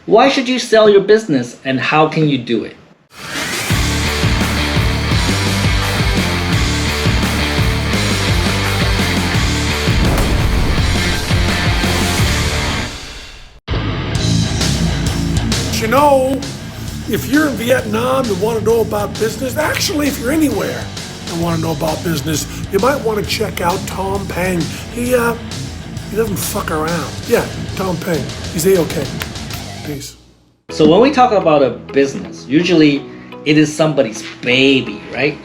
Why should you sell your business and how can you do it? You know, if you're in Vietnam and want to know about business, actually, if you're anywhere and want to know about business, you might want to check out Tom Peng. He doesn't fuck around. Yeah, Tom Peng. He's A-okay. Peace. So when we talk about a business, usually it is somebody's baby, right?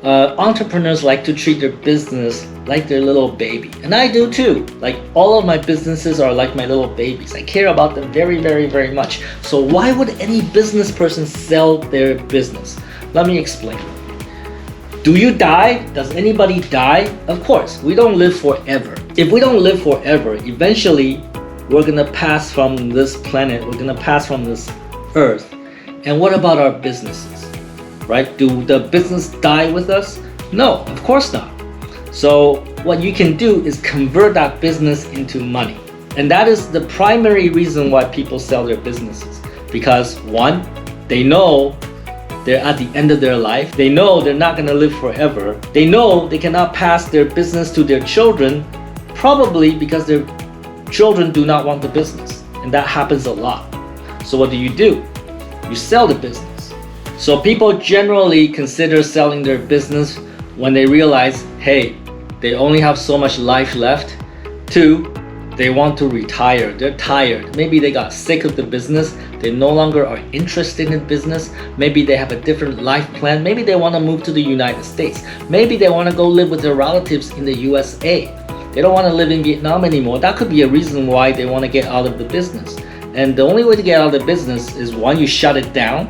Entrepreneurs like to treat their business like their little baby. And I do too. Like all of my businesses are like my little babies. I care about them very, very, very much. So why would any business person sell their business? Let me explain. Do you die? Does anybody die? Of course, we don't live forever. If we don't live forever, eventually we're gonna pass from this planet, we're gonna pass from this earth. And what about our businesses? Right? Do the business die with us? No, of course not. So what you can do is convert that business into money. And that is the primary reason why people sell their businesses. Because one, they know they're at the end of their life. They know they're not gonna live forever. They know they cannot pass their business to their children, probably because their children do not want the business. And that happens a lot. So what do? You sell the business. So people generally consider selling their business when they realize, hey, they only have so much life left. Two, they want to retire. They're tired. Maybe they got sick of the business. They no longer are interested in business. Maybe they have a different life plan. Maybe they want to move to the United States. Maybe they want to go live with their relatives in the USA. They don't want to live in Vietnam anymore. That could be a reason why they want to get out of the business. And the only way to get out of the business is one, you shut it down,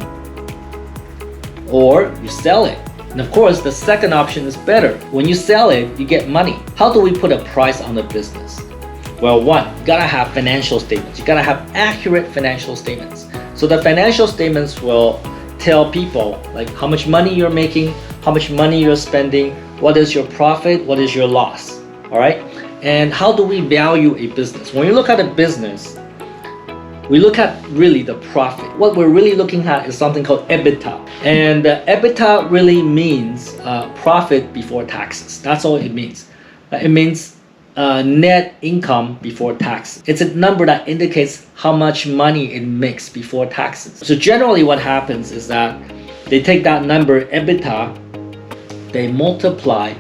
or you sell it. And of course, the second option is better. When you sell it, you get money. How do we put a price on the business? Well, one, you gotta have financial statements. You gotta have accurate financial statements. So the financial statements will tell people like how much money you're making, how much money you're spending, what is your profit, what is your loss, all right? And how do we value a business? When you look at a business, we look at really the profit. What we're really looking at is something called EBITDA. And EBITDA really means profit before taxes. That's all it means. It means net income before taxes. It's a number that indicates how much money it makes before taxes. So generally what happens is that they take that number, EBITDA, they multiply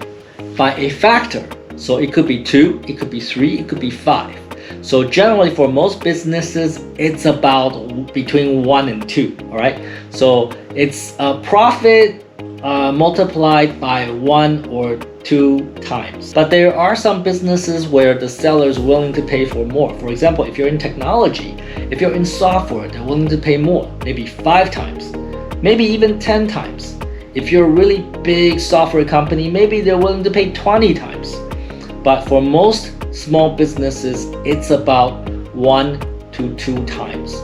by a factor. So it could be 2, it could be 3, it could be 5. So generally for most businesses, it's about between 1 and 2, all right? So it's a profit multiplied by 1 or 2 times. But there are some businesses where the seller is willing to pay for more. For example, if you're in technology, if you're in software, they're willing to pay more, maybe 5 times, maybe even 10 times. If you're a really big software company, maybe they're willing to pay 20 times. But for most small businesses, it's about 1 to 2 times.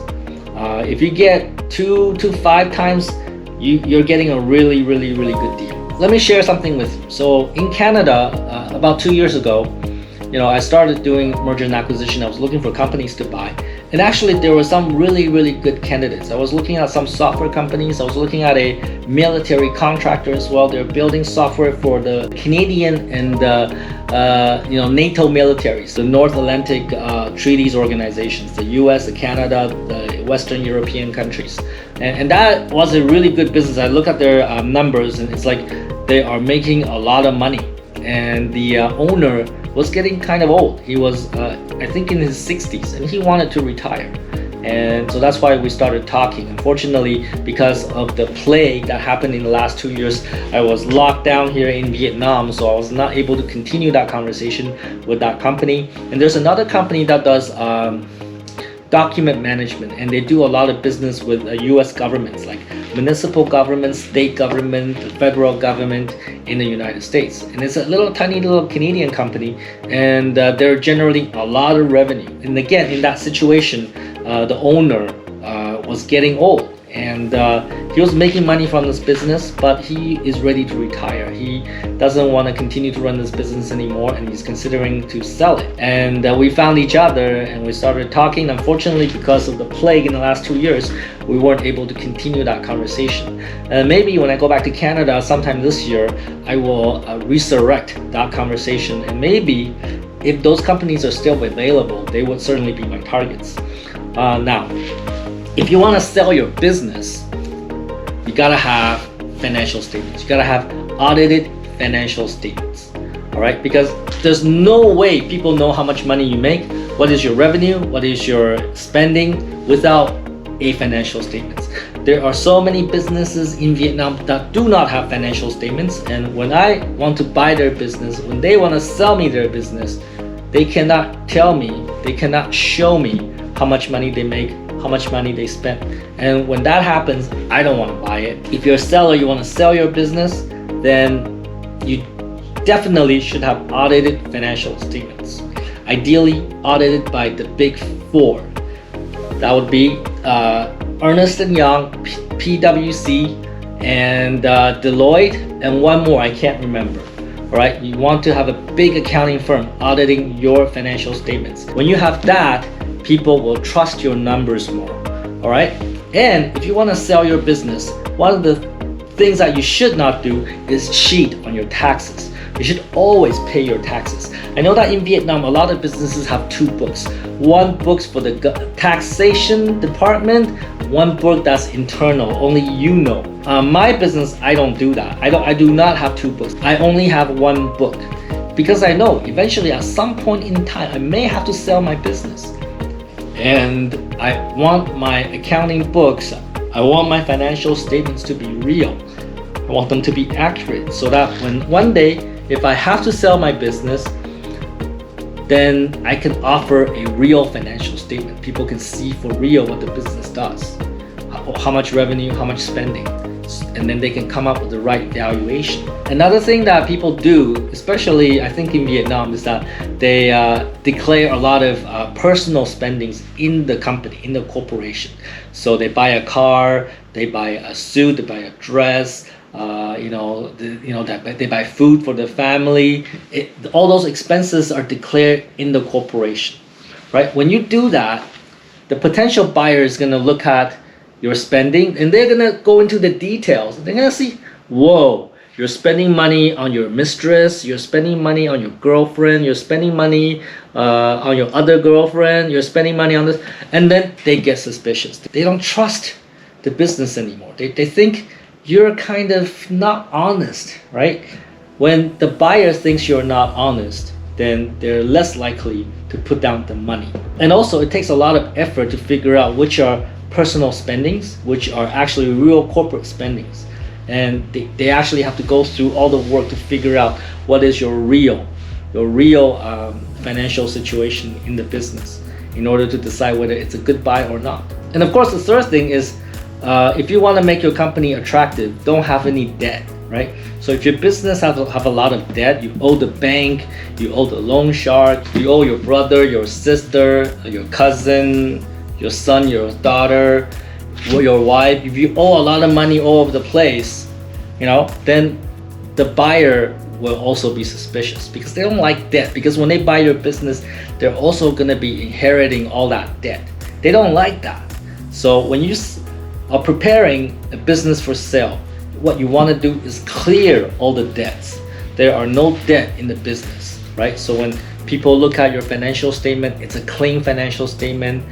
If you get 2 to 5 times, you're getting a really, really, really good deal. Let me share something with you. So in Canada, about 2 years ago, I started doing merger and acquisition. I was looking for companies to buy. And actually, there were some really, really good candidates. I was looking at some software companies. I was looking at a military contractor as well. They're building software for the Canadian and NATO militaries, the North Atlantic treaties organizations, the US, the Canada, the Western European countries. And that was a really good business. I look at their numbers and it's like they are making a lot of money. And the owner was getting kind of old. He was, I think, in his 60s, and he wanted to retire. And so that's why we started talking. Unfortunately, because of the plague that happened in the last 2 years, I was locked down here in Vietnam, so I was not able to continue that conversation with that company. And there's another company that does document management, and they do a lot of business with US governments, like municipal government, state government, the federal government in the United States. And it's a tiny little Canadian company, and they're generating a lot of revenue. And again, in that situation, the owner was getting old, and he was making money from this business, but he is ready to retire. He doesn't want to continue to run this business anymore, and he's considering to sell it. And we found each other and we started talking. Unfortunately, because of the plague in the last 2 years, we weren't able to continue that conversation. And maybe when I go back to Canada sometime this year, I will resurrect that conversation, and maybe if those companies are still available, they would certainly be my targets. Now, if you want to sell your business, you gotta have financial statements. You gotta have audited financial statements. All right, because there's no way people know how much money you make, what is your revenue, what is your spending, without a financial statements. There are so many businesses in Vietnam that do not have financial statements, and when I want to buy their business, when they want to sell me their business, they cannot tell me, they cannot show me how much money they make, how much money they spend. And when that happens, I don't want to buy it. If you're a seller, you want to sell your business, then you definitely should have audited financial statements. Ideally audited by the big four. That would be Ernst & Young, PwC, and Deloitte, and one more I can't remember. All right, you want to have a big accounting firm auditing your financial statements. When you have that, people will trust your numbers more. All right, and if you want to sell your business, one of the things that you should not do is cheat on your taxes. You should always pay your taxes. I know that in Vietnam, a lot of businesses have two books. One book for the taxation department, one book that's internal, only you know. My business, I don't do that. I do not have two books. I only have one book, because I know eventually at some point in time, I may have to sell my business. And I want my accounting books, I want my financial statements to be real. I want them to be accurate, so that when one day, if I have to sell my business, then I can offer a real financial statement. People can see for real what the business does, how much revenue, how much spending, and then they can come up with the right valuation. Another thing that people do, especially I think in Vietnam, is that they declare a lot of personal spendings in the company, in the corporation. So they buy a car, they buy a suit, they buy a dress, they buy food for the family. All those expenses are declared in the corporation, right? When you do that, the potential buyer is going to look at your spending, and they're going to go into the details. They're going to see, whoa, you're spending money on your mistress, you're spending money on your girlfriend, you're spending money on your other girlfriend, you're spending money on this, and then they get suspicious. They don't trust the business anymore. They think you're kind of not honest, right? When the buyer thinks you're not honest, then they're less likely to put down the money. And also, it takes a lot of effort to figure out which are personal spendings, which are actually real corporate spendings. And they actually have to go through all the work to figure out what is your real financial situation in the business in order to decide whether it's a good buy or not. And of course, the third thing is, if you want to make your company attractive, don't have any debt, right? So if your business have a lot of debt, you owe the bank, you owe the loan shark, you owe your brother, your sister, your cousin, your son, your daughter, your wife. If you owe a lot of money all over the place, then the buyer will also be suspicious, because they don't like debt. Because when they buy your business, they're also going to be inheriting all that debt. They don't like that. So when you are preparing a business for sale, what you want to do is clear all the debts. There are no debt in the business, right? So when people look at your financial statement, it's a clean financial statement.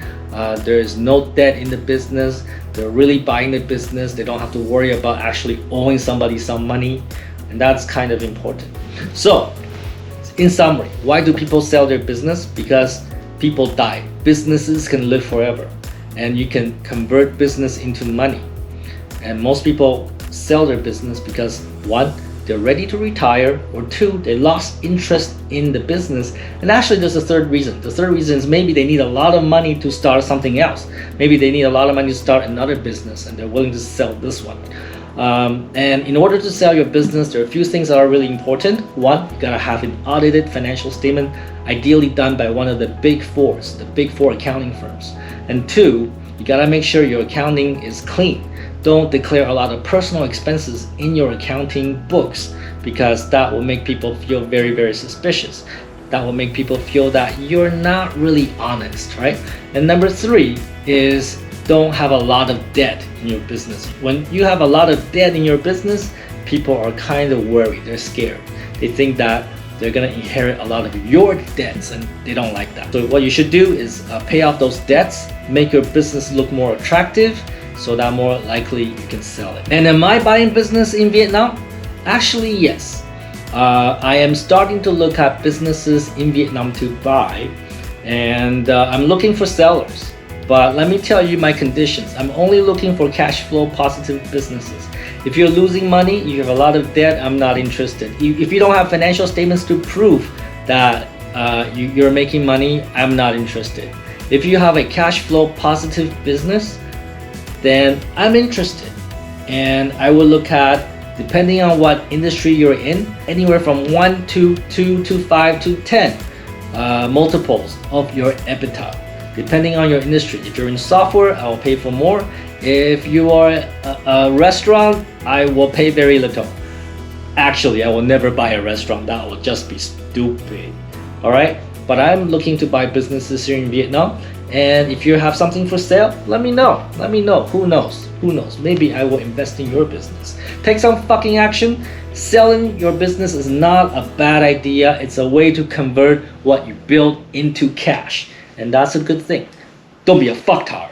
There is no debt in the business. They're really buying the business. They don't have to worry about actually owing somebody some money, and that's kind of important. So in summary, why do people sell their business? Because people die. Businesses can live forever, and you can convert business into money. And most people sell their business because, one, they're ready to retire, or two, they lost interest in the business. And actually there's a third reason. The third reason is maybe they need a lot of money to start something else. Maybe they need a lot of money to start another business, and they're willing to sell this one. And in order to sell your business, there are a few things that are really important. One, you gotta have an audited financial statement, ideally done by one of the big four accounting firms. And two, you gotta make sure your accounting is clean. don't declare a lot of personal expenses in your accounting books, because that will make people feel very, very suspicious. That will make people feel that you're not really honest, right? And number 3 is don't have a lot of debt in your business. When you have a lot of debt in your business, people are kind of worried, they're scared. They think that they're gonna inherit a lot of your debts, and they don't like that. So what you should do is pay off those debts, make your business look more attractive, so that more likely you can sell it. And am I buying business in Vietnam? Actually, yes. I am starting to look at businesses in Vietnam to buy, and I'm looking for sellers. But let me tell you my conditions. I'm only looking for cash flow positive businesses. If you're losing money, you have a lot of debt, I'm not interested. If you don't have financial statements to prove that you're making money, I'm not interested. If you have a cash flow positive business, then I'm interested. And I will look at, depending on what industry you're in, anywhere from 1 to 2 to 5 to 10 multiples of your EBITDA. Depending on your industry. If you're in software, I will pay for more. If you are a restaurant, I will pay very little. Actually, I will never buy a restaurant. That will just be stupid. All right? But I'm looking to buy businesses here in Vietnam. And if you have something for sale, let me know. Let me know. Who knows? Who knows? Maybe I will invest in your business. Take some fucking action. Selling your business is not a bad idea. It's a way to convert what you build into cash. And that's a good thing. Don't be a fucktard.